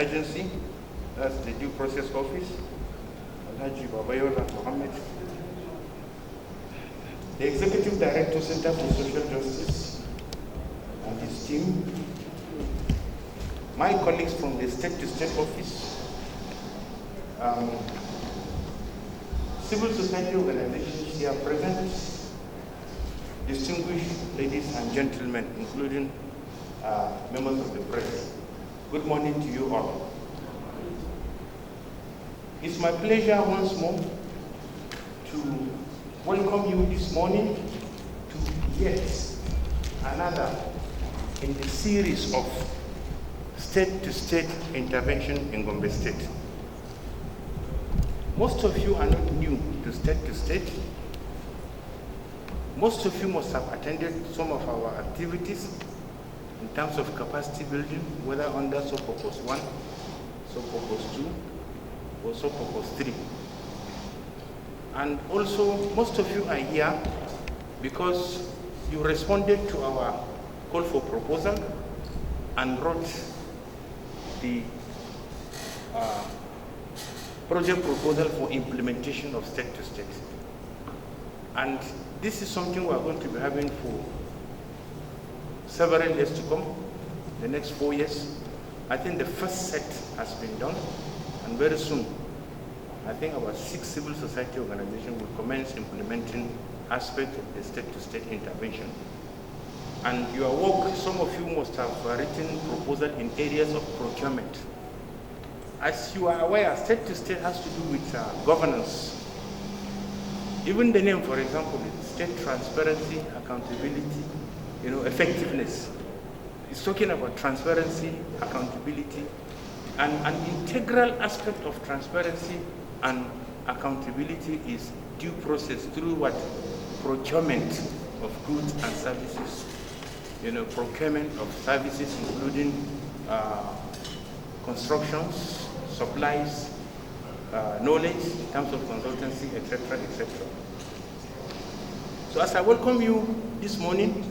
agency, that's the Due Process Office, Mohammed, the Executive Director, Center for Social Justice, and his team, my colleagues from the State2State office, civil society organizations here present, distinguished ladies and gentlemen, including members of the press. Good morning to you all. It's my pleasure once more to welcome you this morning to yet another in the series of state-to-state intervention in Gombe State. Most of you are not new to state-to-state. Most of you must have attended some of our activities in terms of capacity building, whether under Purpose 1, Purpose 2, or Purpose 3. And also, most of you are here because you responded to our call for proposal and wrote the project proposal for implementation of state-to-state. And this is something we are going to be having for several years to come, the next 4 years. I think the first set has been done, and very soon, I think about 6 civil society organizations will commence implementing aspects of the state-to-state intervention. And your work, some of you must have written proposals in areas of procurement. As you are aware, state-to-state has to do with governance. Even the name, for example, is state transparency, accountability, effectiveness. It's talking about transparency, accountability, and an integral aspect of transparency and accountability is due process through what? Procurement of goods and services. Procurement of services including constructions, supplies, knowledge in terms of consultancy, etc., etc. So as I welcome you this morning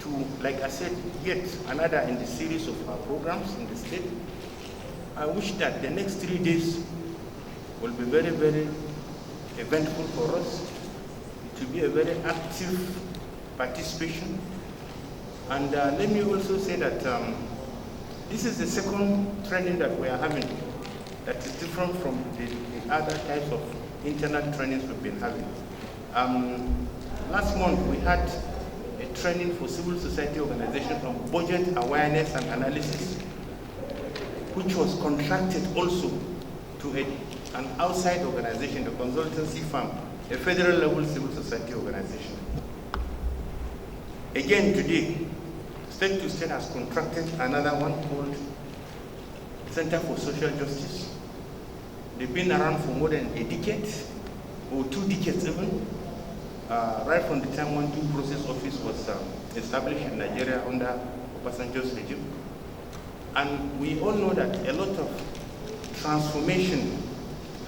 to, like I said, yet another in the series of our programs in the state, I wish that the next 3 days will be very, very eventful for us. It will be a very active participation. And let me also say that this is the second training that we are having that is different from the other types of internal trainings we've been having. Last month we had a training for civil society organizations on budget awareness and analysis, which was contracted also to an outside organization, the consultancy firm, a federal level civil society organization. Again today, State2State has contracted another one called Center for Social Justice. They've been around for more than a decade, or 2 decades even, right from the time when Due Process Office was established in Nigeria under Obasanjo's regime. And we all know that a lot of transformation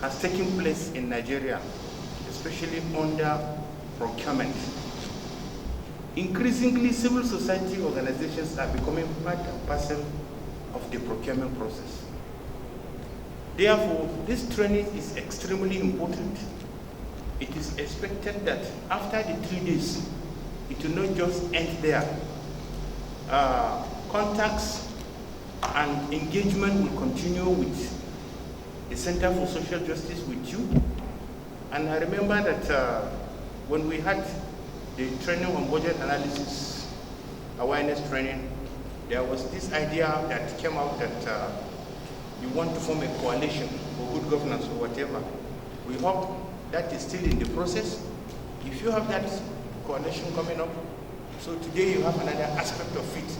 has taken place in Nigeria, especially under procurement. Increasingly, civil society organizations are becoming part and parcel of the procurement process. Therefore, this training is extremely important. It is expected that after the 3 days, it will not just end there. Contacts and engagement will continue with the Center for Social Justice with you. And I remember that when we had the training on budget analysis, awareness training, there was this idea that came out that you want to form a coalition for good governance or whatever. We hope that is still in the process. If you have that coalition coming up, so today you have another aspect of it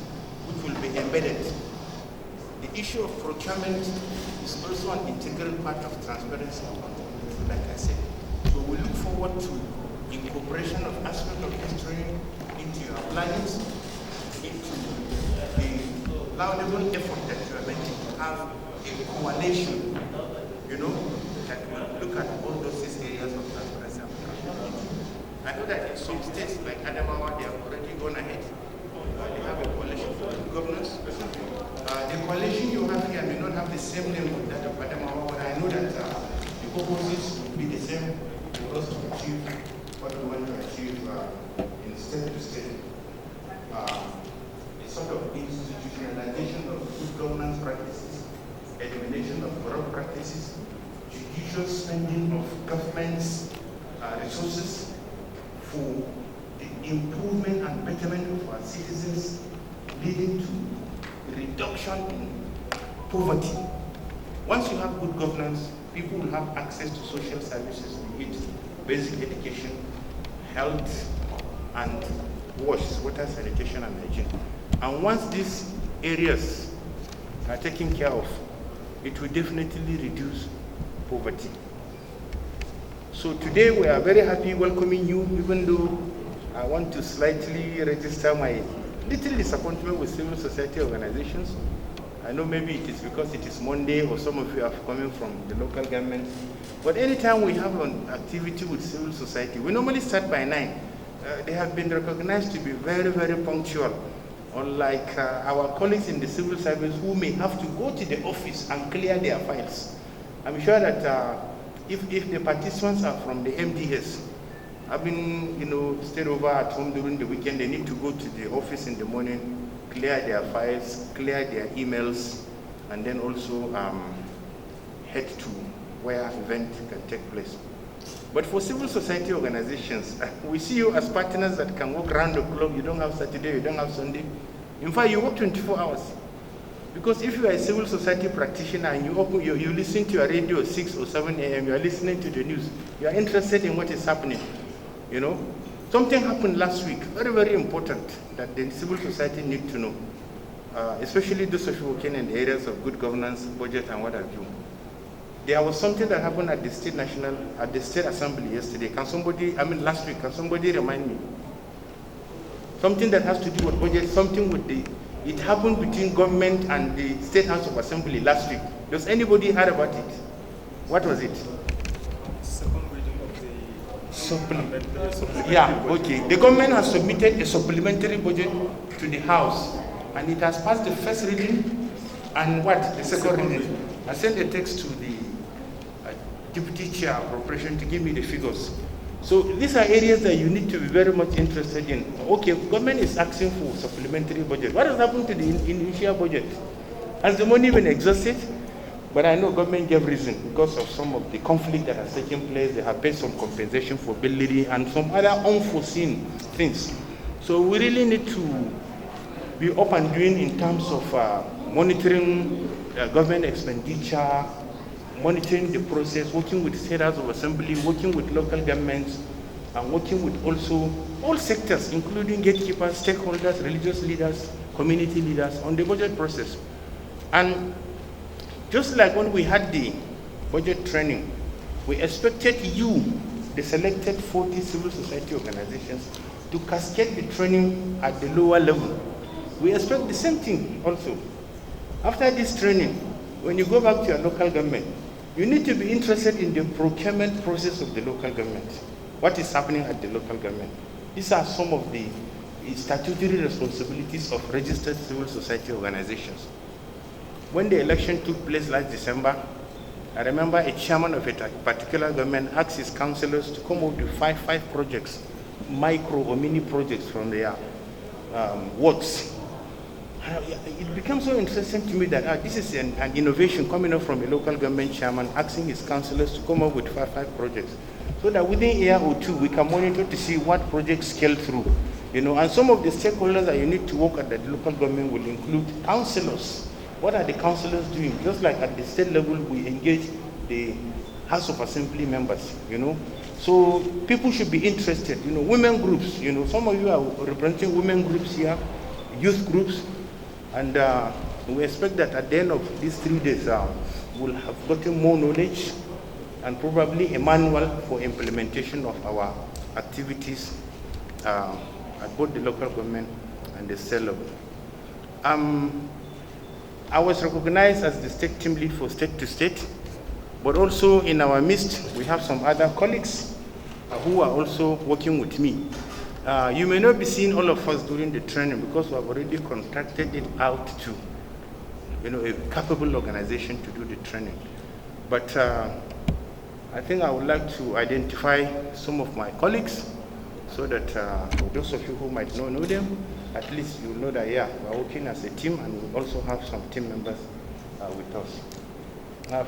which will be embedded. The issue of procurement is also an integral part of transparency, like I said. So we look forward to incorporation of aspects of this training into your plannings, into the laudable effort that you are making to have a coalition, that will look at all those areas of transparency. I know that in some states like Adamawa, they have already gone ahead. They have a coalition for good governance. The coalition you have here may not have the purposes will be the same for us to achieve what we want to achieve in state-to-state. A sort of institutionalization of good governance practices, elimination of corrupt practices, judicious spending of government's resources for the improvement and betterment of our citizens, leading to reduction in poverty. Once you have good governance, people will have access to social services, be it basic education, health, and water, sanitation, and hygiene. And once these areas are taken care of, it will definitely reduce poverty. So today we are very happy welcoming you, even though I want to slightly register my little disappointment with civil society organizations. I know maybe it is because it is Monday or some of you are coming from the local government. But anytime we have an activity with civil society, we normally start by 9. They have been recognized to be very, very punctual. Unlike our colleagues in the civil service who may have to go to the office and clear their files. I'm sure that if the participants are from the MDS, having stayed over at home during the weekend, they need to go to the office in the morning, clear their files, clear their emails, and then also head to where event can take place. But for civil society organizations, we see you as partners that can work around the clock. You don't have Saturday, you don't have Sunday. In fact, you work 24 hours. Because if you are a civil society practitioner and you listen to your radio at 6 or 7 a.m., you are listening to the news, you are interested in what is happening. Something happened last week, very, very important, that the civil society need to know, especially those of you working in the areas of good governance, budget, and what have you. There was something that happened at the State Assembly yesterday. Last week, can somebody remind me? Something that has to do with budget, it happened between government and the State House of Assembly last week. Does anybody heard about it? What was it? Second reading of the supplementary. Yeah, okay. The government has submitted a supplementary budget to the House, and it has passed the first reading and the second reading. I sent a text to the Deputy Chair of Appropriation to give me the figures. So these are areas that you need to be very much interested in. Okay, government is asking for supplementary budget. What has happened to the initial budget? Has the money been exhausted? But I know government gave reason because of some of the conflict that has taken place. They have paid some compensation for building and some other unforeseen things. So we really need to be up and doing in terms of monitoring government expenditure, monitoring the process, working with State House of Assembly, working with local governments, and working with also all sectors, including gatekeepers, stakeholders, religious leaders, community leaders on the budget process. And just like when we had the budget training, we expected you, the selected 40 civil society organizations, to cascade the training at the lower level. We expect the same thing also. After this training, when you go back to your local government, you need to be interested in the procurement process of the local government. What is happening at the local government? These are some of the statutory responsibilities of registered civil society organizations. When the election took place last December, I remember a chairman of a particular government asked his councillors to come up with five projects, micro or mini projects from their works. It became so interesting to me that this is an innovation coming up from a local government chairman asking his councillors to come up with five projects, so that within a year or two we can monitor to see what projects scale through. And some of the stakeholders that you need to work at the local government will include councillors. What are the councillors doing? Just like at the state level, we engage the House of Assembly members, So people should be interested, women groups, some of you are representing women groups here, youth groups, and we expect that at the end of these 3 days, we'll have gotten more knowledge and probably a manual for implementation of our activities at both the local government and the state level. I was recognized as the state team lead for State2State, but also in our midst, we have some other colleagues who are also working with me. You may not be seeing all of us during the training because we have already contracted it out to a capable organization to do the training. But I think I would like to identify some of my colleagues so that for those of you who might not know them, at least you know that, yeah, we're working as a team, and we also have some team members with us.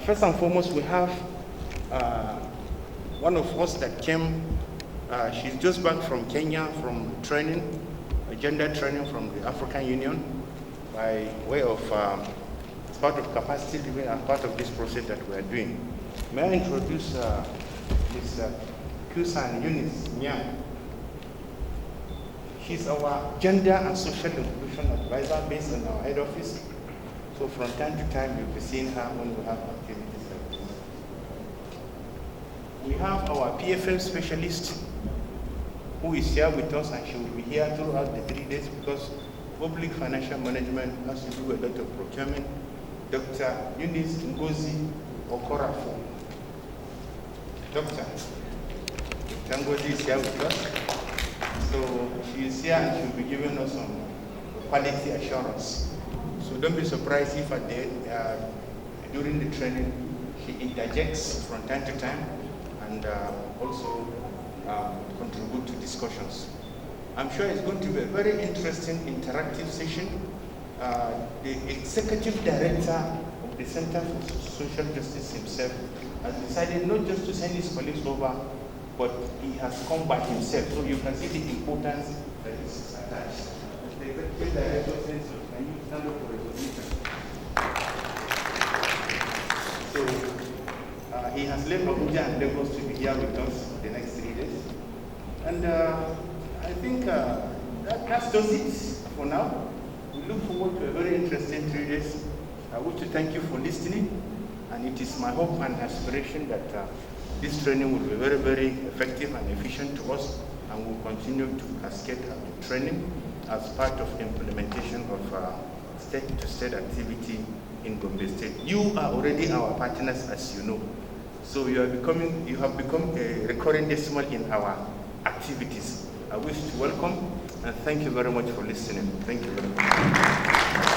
First and foremost, we have one of us that came, she's just back from Kenya from training, gender training from the African Union by way of part of capacity building and part of this process that we are doing. May I introduce Ms. Kusan Eunice Nyang. She's our gender and social inclusion advisor based on our head office. So from time to time, you'll be seeing her when we have activities like this. We have our PFM specialist who is here with us, and she will be here throughout the 3 days because public financial management has to do a lot of procurement. Dr. Eunice Ngozi Okorafo. Doctor Ngozi is here with us. So she is here and she will be giving us some quality assurance. So don't be surprised if at the during the training she interjects from time to time and also contribute to discussions. I'm sure it's going to be a very interesting interactive session. The executive director of the Center for Social Justice himself has decided not just to send his colleagues over, but he has come by himself. So you can see the importance that is attached. The executive director says, can you stand up for recognition? So he has left Abuja and Lagos to be here with us for the next 3 days. And I think that does it for now. We look forward to a very interesting 3 days. I want to thank you for listening, and it is my hope and aspiration that this training will be very, very effective and efficient to us, and will continue to cascade the training as part of implementation of state-to-state activity in Gombe State. You are already our partners, as you know. So you have become a recurring decimal in our activities. I wish to welcome and thank you very much for listening. Thank you very much.